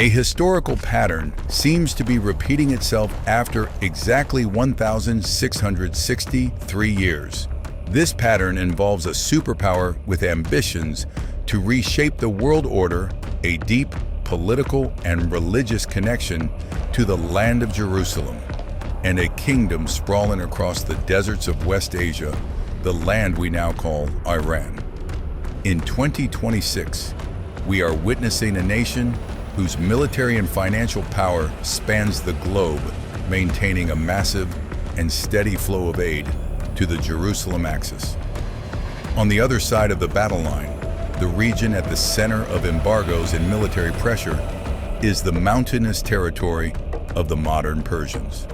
A historical pattern seems to be repeating itself after exactly 1,663 years. This pattern involves a superpower with ambitions to reshape the world order, a deep political and religious connection to the land of Jerusalem, and a kingdom sprawling across the deserts of West Asia, the land we now call Iran. In 2026, we are witnessing a nation whose military and financial power spans the globe, maintaining a massive and steady flow of aid to the Jerusalem axis. On the other side of the battle line, the region at the center of embargoes and military pressure, is the mountainous territory of the modern Persians.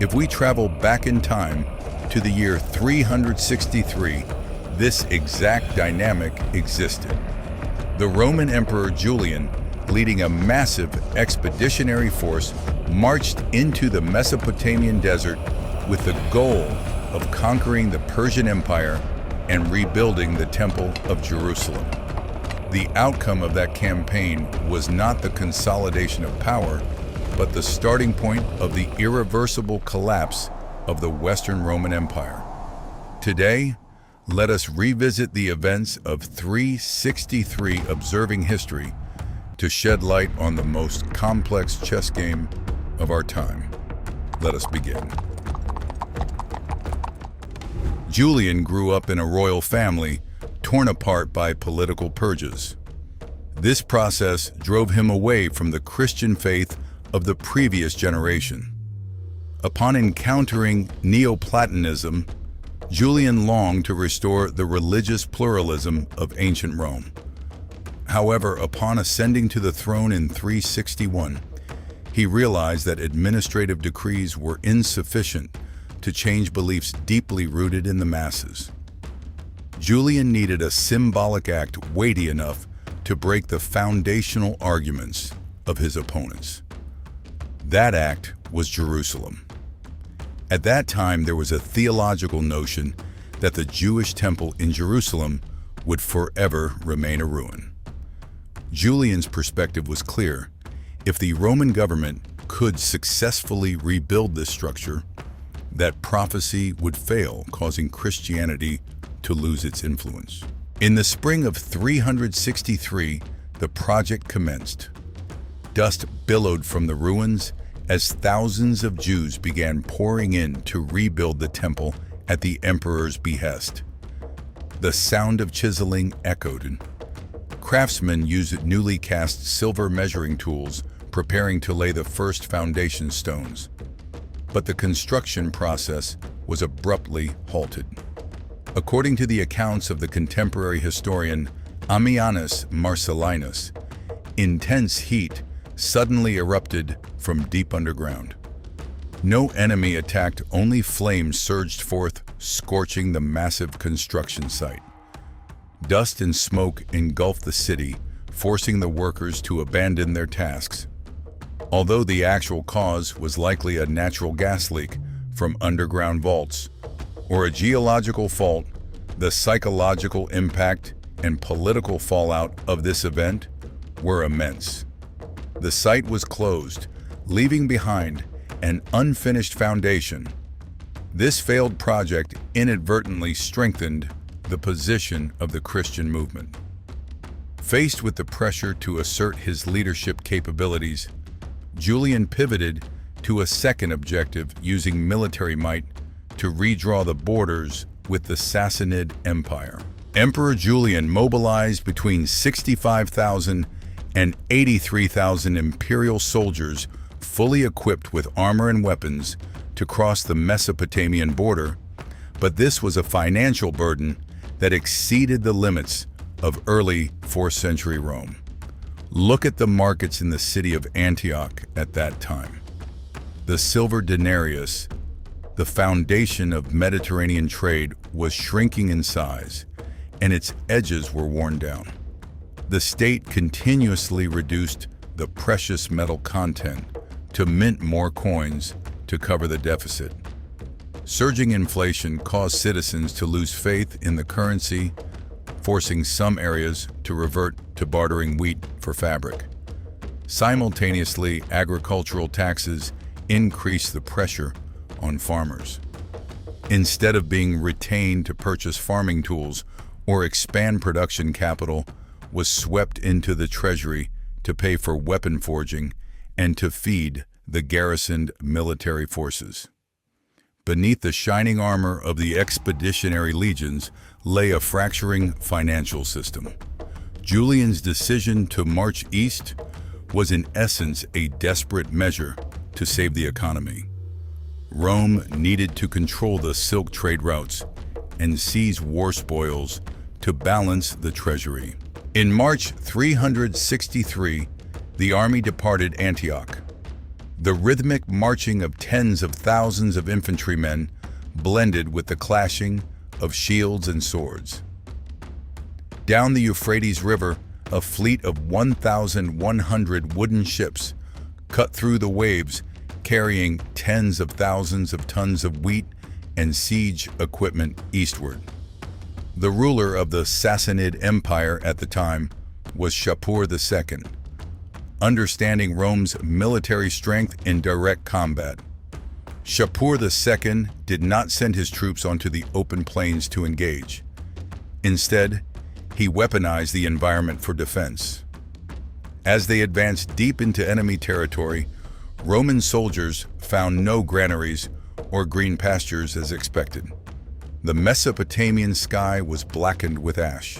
If we travel back in time to the year 363, this exact dynamic existed. The Roman Emperor Julian, leading a massive expeditionary force, marched into the Mesopotamian desert with the goal of conquering the Persian Empire and rebuilding the Temple of Jerusalem. The outcome of that campaign was not the consolidation of power, but the starting point of the irreversible collapse of the Western Roman Empire. Today, let us revisit the events of 363 observing history to shed light on the most complex chess game of our time. Let us begin. Julian grew up in a royal family torn apart by political purges. This process drove him away from the Christian faith of the previous generation. Upon encountering Neoplatonism, Julian longed to restore the religious pluralism of ancient Rome. However, upon ascending to the throne in 361, he realized that administrative decrees were insufficient to change beliefs deeply rooted in the masses. Julian needed a symbolic act weighty enough to break the foundational arguments of his opponents. That act was Jerusalem. At that time, there was a theological notion that the Jewish temple in Jerusalem would forever remain a ruin. Julian's perspective was clear. If the Roman government could successfully rebuild this structure, that prophecy would fail, causing Christianity to lose its influence. In the spring of 363, the project commenced. Dust billowed from the ruins as thousands of Jews began pouring in to rebuild the temple at the emperor's behest. The sound of chiseling echoed. Craftsmen used newly cast silver measuring tools, preparing to lay the first foundation stones. But the construction process was abruptly halted. According to the accounts of the contemporary historian Ammianus Marcellinus, intense heat suddenly erupted from deep underground. No enemy attacked, only flames surged forth, scorching the massive construction site. Dust and smoke engulfed the city, forcing the workers to abandon their tasks. Although the actual cause was likely a natural gas leak from underground vaults or a geological fault, the psychological impact and political fallout of this event were immense. The site was closed, leaving behind an unfinished foundation. This failed project inadvertently strengthened the position of the Christian movement. Faced with the pressure to assert his leadership capabilities, Julian pivoted to a second objective, using military might to redraw the borders with the Sassanid Empire. Emperor Julian mobilized between 65,000 and 83,000 imperial soldiers, fully equipped with armor and weapons, to cross the Mesopotamian border, but this was a financial burden that exceeded the limits of early 4th century Rome. Look at the markets in the city of Antioch at that time. The silver denarius, the foundation of Mediterranean trade, was shrinking in size, and its edges were worn down. The state continuously reduced the precious metal content to mint more coins to cover the deficit. Surging inflation caused citizens to lose faith in the currency, forcing some areas to revert to bartering wheat for fabric. Simultaneously, agricultural taxes increased the pressure on farmers. Instead of being retained to purchase farming tools or expand production, capital was swept into the treasury to pay for weapon forging and to feed the garrisoned military forces. Beneath the shining armor of the expeditionary legions lay a fracturing financial system. Julian's decision to march east was in essence a desperate measure to save the economy. Rome needed to control the silk trade routes and seize war spoils to balance the treasury. In March 363, the army departed Antioch. The rhythmic marching of tens of thousands of infantrymen blended with the clashing of shields and swords. Down the Euphrates River, a fleet of 1,100 wooden ships cut through the waves, carrying tens of thousands of tons of wheat and siege equipment eastward. The ruler of the Sassanid Empire at the time was Shapur II, understanding Rome's military strength in direct combat. Shapur II did not send his troops onto the open plains to engage. Instead, he weaponized the environment for defense. As they advanced deep into enemy territory, Roman soldiers found no granaries or green pastures as expected. The Mesopotamian sky was blackened with ash.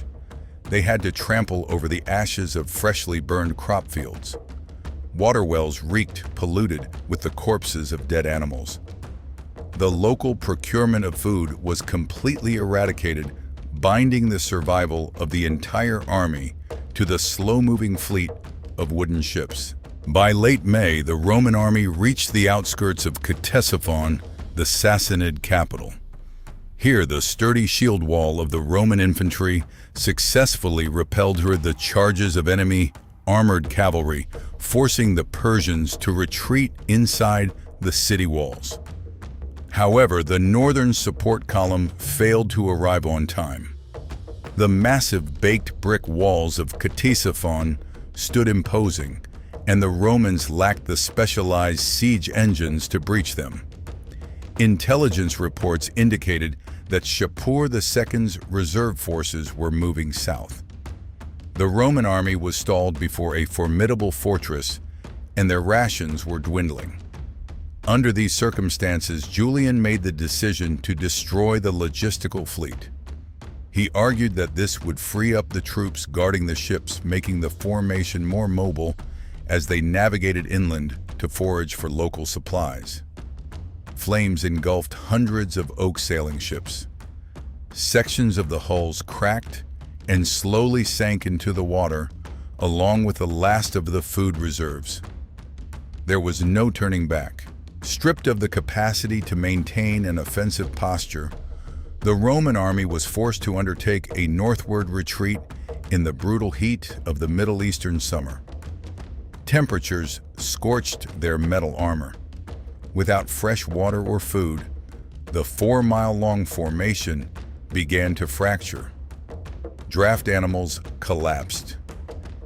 They had to trample over the ashes of freshly burned crop fields. Water wells reeked polluted with the corpses of dead animals. The local procurement of food was completely eradicated, binding the survival of the entire army to the slow-moving fleet of wooden ships. By late May, the Roman army reached the outskirts of Ctesiphon, the Sassanid capital. Here, the sturdy shield wall of the Roman infantry successfully repelled the charges of enemy armored cavalry, forcing the Persians to retreat inside the city walls. However, the northern support column failed to arrive on time. The massive baked brick walls of Ctesiphon stood imposing, and the Romans lacked the specialized siege engines to breach them. Intelligence reports indicated that Shapur II's reserve forces were moving south. The Roman army was stalled before a formidable fortress, and their rations were dwindling. Under these circumstances, Julian made the decision to destroy the logistical fleet. He argued that this would free up the troops guarding the ships, making the formation more mobile as they navigated inland to forage for local supplies. Flames engulfed hundreds of oak sailing ships. Sections of the hulls cracked and slowly sank into the water, along with the last of the food reserves. There was no turning back. Stripped of the capacity to maintain an offensive posture, the Roman army was forced to undertake a northward retreat in the brutal heat of the Middle Eastern summer. Temperatures scorched their metal armor. Without fresh water or food, the 4-mile-long formation began to fracture. Draft animals collapsed.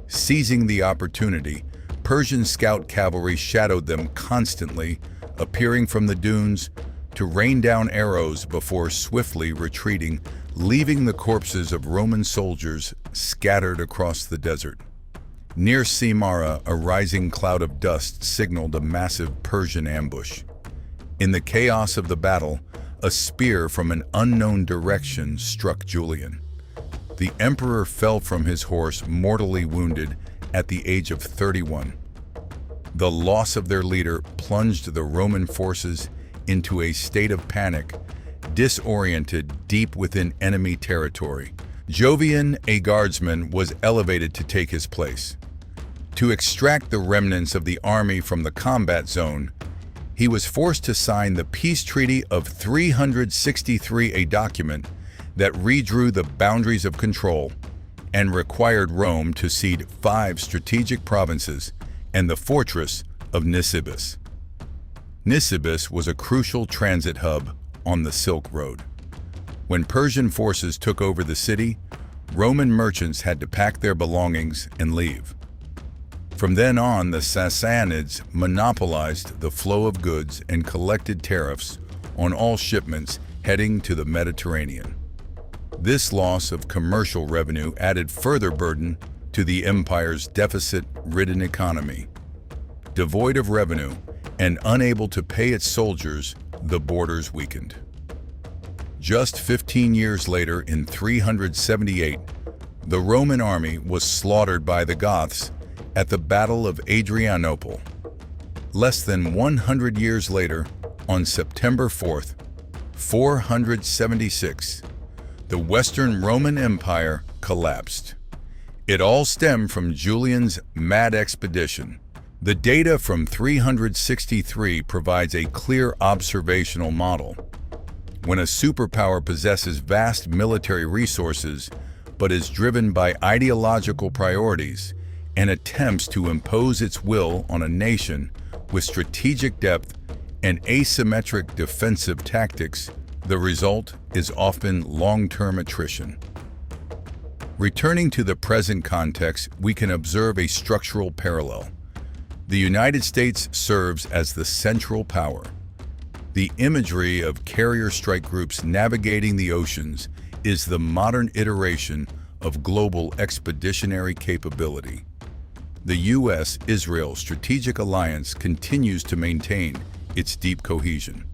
Seizing the opportunity, Persian scout cavalry shadowed them constantly, appearing from the dunes to rain down arrows before swiftly retreating, leaving the corpses of Roman soldiers scattered across the desert. Near Samarra, a rising cloud of dust signaled a massive Persian ambush. In the chaos of the battle, a spear from an unknown direction struck Julian. The emperor fell from his horse, mortally wounded at the age of 31. The loss of their leader plunged the Roman forces into a state of panic, disoriented deep within enemy territory. Jovian, a guardsman, was elevated to take his place. To extract the remnants of the army from the combat zone, he was forced to sign the Peace Treaty of 363, a document that redrew the boundaries of control and required Rome to cede 5 strategic provinces and the fortress of Nisibis. Nisibis was a crucial transit hub on the Silk Road. When Persian forces took over the city, Roman merchants had to pack their belongings and leave. From then on, the Sassanids monopolized the flow of goods and collected tariffs on all shipments heading to the Mediterranean. This loss of commercial revenue added further burden to the empire's deficit-ridden economy. Devoid of revenue and unable to pay its soldiers, the borders weakened. Just 15 years later, in 378, the Roman army was slaughtered by the Goths at the Battle of Adrianople. Less than 100 years later, on September 4th, 476, the Western Roman Empire collapsed. It all stemmed from Julian's mad expedition. The data from 363 provides a clear observational model. When a superpower possesses vast military resources but is driven by ideological priorities and attempts to impose its will on a nation with strategic depth and asymmetric defensive tactics, the result is often long-term attrition. Returning to the present context, we can observe a structural parallel. The United States serves as the central power. The imagery of carrier strike groups navigating the oceans is the modern iteration of global expeditionary capability. The U.S.-Israel strategic alliance continues to maintain its deep cohesion.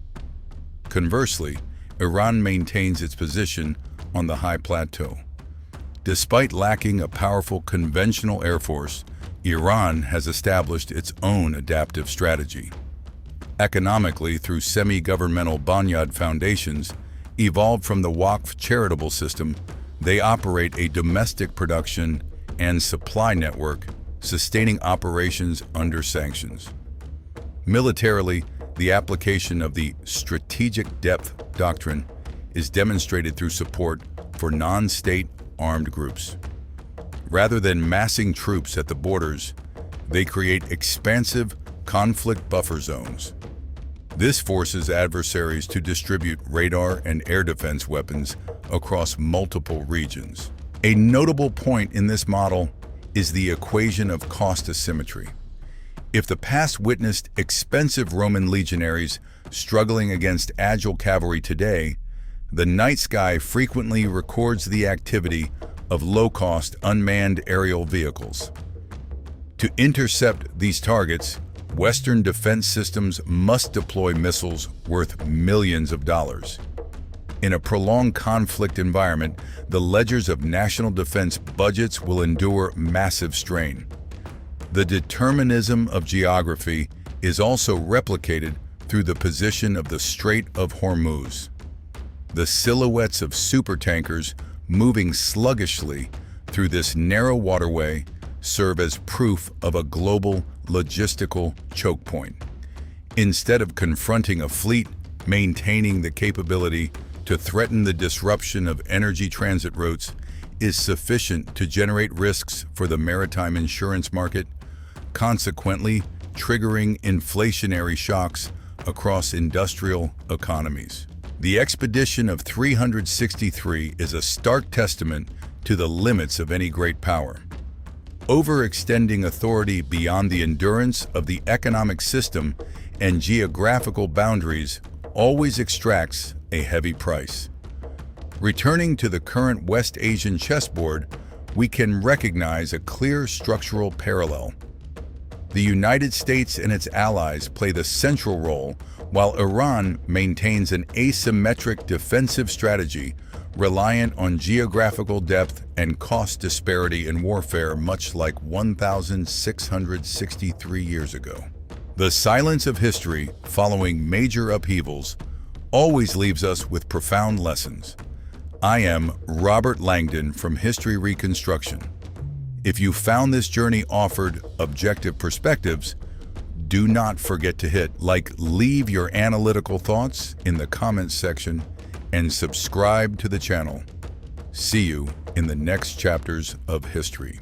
Conversely, Iran maintains its position on the high plateau. Despite lacking a powerful conventional air force, Iran has established its own adaptive strategy. Economically, through semi-governmental Bunyad foundations, evolved from the Waqf charitable system, they operate a domestic production and supply network, sustaining operations under sanctions. Militarily, the application of the strategic depth doctrine is demonstrated through support for non-state armed groups. Rather than massing troops at the borders, they create expansive conflict buffer zones. This forces adversaries to distribute radar and air defense weapons across multiple regions. A notable point in this model is the equation of cost asymmetry. If the past witnessed expensive Roman legionaries struggling against agile cavalry today, the night sky frequently records the activity of low-cost unmanned aerial vehicles. To intercept these targets, Western defense systems must deploy missiles worth millions of dollars. In a prolonged conflict environment, the ledgers of national defense budgets will endure massive strain. The determinism of geography is also replicated through the position of the Strait of Hormuz. The silhouettes of supertankers moving sluggishly through this narrow waterway serve as proof of a global logistical choke point. Instead of confronting a fleet, maintaining the capability to threaten the disruption of energy transit routes is sufficient to generate risks for the maritime insurance market, consequently triggering inflationary shocks across industrial economies. The expedition of 363 is a stark testament to the limits of any great power. Overextending authority beyond the endurance of the economic system and geographical boundaries always extracts a heavy price. Returning to the current West Asian chessboard, we can recognize a clear structural parallel. The United States and its allies play the central role, while Iran maintains an asymmetric defensive strategy reliant on geographical depth and cost disparity in warfare, much like 1,663 years ago. The silence of history following major upheavals always leaves us with profound lessons. I am Robert Langdon from History Reconstruction. If you found this journey offered objective perspectives, do not forget to hit like, leave your analytical thoughts in the comments section, and subscribe to the channel. See you in the next chapters of history.